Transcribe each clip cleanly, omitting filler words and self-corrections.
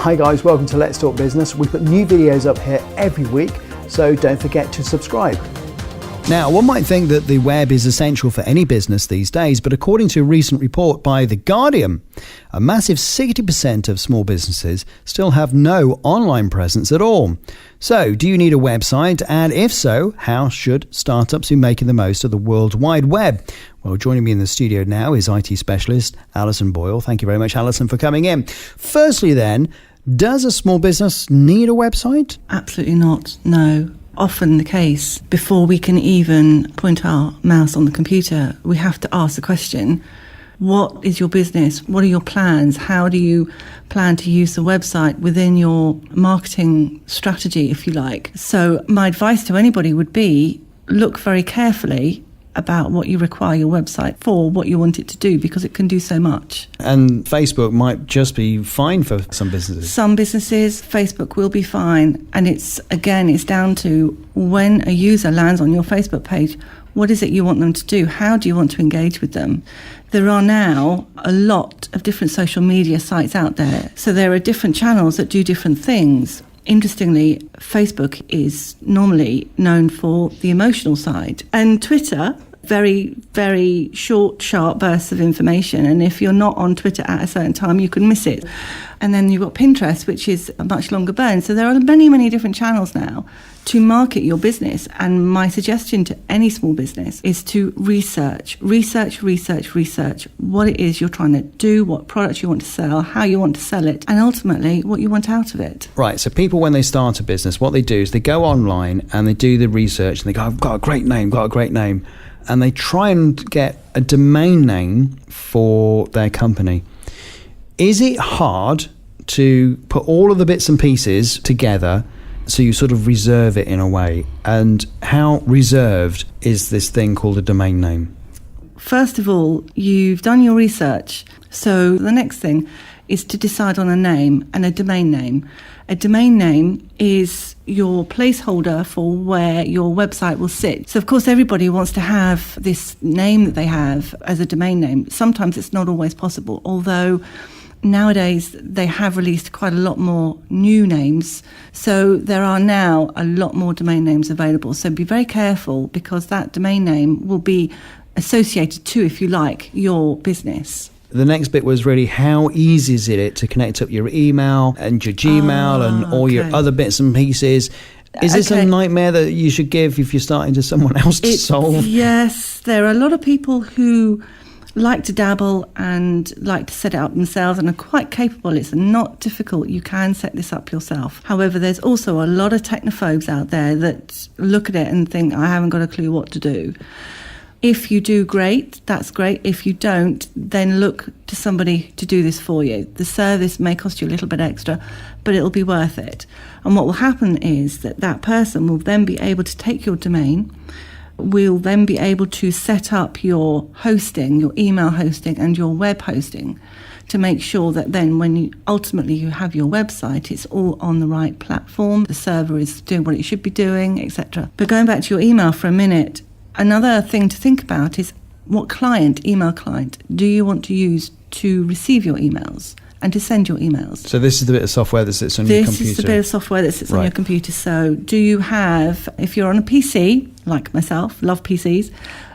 Hi guys, welcome to Let's Talk Business. We put new videos up here every week, so don't forget to subscribe. Now, one might think that the web is essential for any business these days, but according to a recent report by The Guardian, a massive 60% of small businesses still have no online presence at all. So, do you need a website? And if so, how should startups be making the most of the World Wide Web? Well, joining me in the studio now is IT specialist Alison Boyle. Thank you very much, Alison, for coming in. Firstly then, does a small business need a website? Absolutely not, no. Often the case, before we can even point our mouse on the computer, we have to ask the question, what is your business? What are your plans? How do you plan to use the website within your marketing strategy, if you like? So my advice to anybody would be, look very carefully about what you require your website for, what you want it to do, because it can do so much. And Facebook might just be fine for some businesses. Some businesses, Facebook will be fine. And it's down to when a user lands on your Facebook page, what is it you want them to do? How do you want to engage with them? There are now a lot of different social media sites out there. So there are different channels that do different things. Interestingly, Facebook is normally known for the emotional side. And Twitter, very, very short, sharp bursts of information. And if you're not on Twitter at a certain time, you can miss it. And then you've got Pinterest, which is a much longer burn. So there are many, many different channels now to market your business. And my suggestion to any small business is to research what it is you're trying to do, what products you want to sell, how you want to sell it, and ultimately what you want out of it. Right, so people, when they start a business, what they do is they go online and they do the research and they go, I've got a great name. And they try and get a domain name for their company. Is it hard to put all of the bits and pieces together so you sort of reserve it in a way? And how reserved is this thing called a domain name? First of all, you've done your research. So the next thing is to decide on a name and a domain name. A domain name is your placeholder for where your website will sit. So, of course, everybody wants to have this name that they have as a domain name. Sometimes it's not always possible, although nowadays they have released quite a lot more new names. So there are now a lot more domain names available. So be very careful, because that domain name will be associated to, if you like, your business. The next bit was really, how easy is it to connect up your email and your Gmail and all your other bits and pieces? Is this a nightmare that you should give if you're starting to someone else to solve? Yes, there are a lot of people who like to dabble and like to set it up themselves and are quite capable. It's not difficult. You can set this up yourself. However, there's also a lot of technophobes out there that look at it and think, I haven't got a clue what to do. If you do, great, that's great. If you don't, then look to somebody to do this for you. The service may cost you a little bit extra, but it'll be worth it. And what will happen is that person will then be able to take your domain, will then be able to set up your hosting, your email hosting and your web hosting, to make sure that then when you ultimately have your website, it's all on the right platform, the server is doing what it should be doing, etc. But going back to your email for a minute, another thing to think about is what email client, do you want to use to receive your emails and to send your emails? So this is the bit of software that sits on your computer? This is the bit of software that sits on your computer. So do you have, if you're on a PC, like myself, love PCs,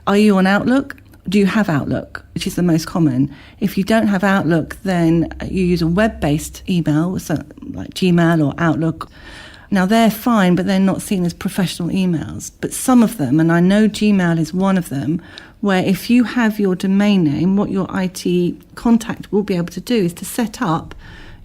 are you on Outlook? Do you have Outlook, which is the most common? If you don't have Outlook, then you use a web-based email, so like Gmail or Outlook. Now, they're fine, but they're not seen as professional emails. But some of them, and I know Gmail is one of them, where if you have your domain name, what your IT contact will be able to do is to set up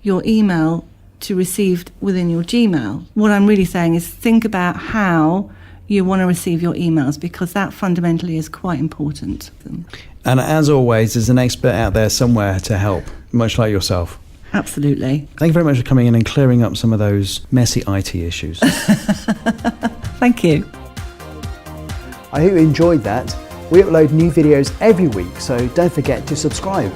your email to receive within your Gmail. What I'm really saying is think about how you want to receive your emails, because that fundamentally is quite important. And as always, there's an expert out there somewhere to help, much like yourself. Absolutely. Thank you very much for coming in and clearing up some of those messy IT issues. Thank you. I hope you enjoyed that. We upload new videos every week, so don't forget to subscribe.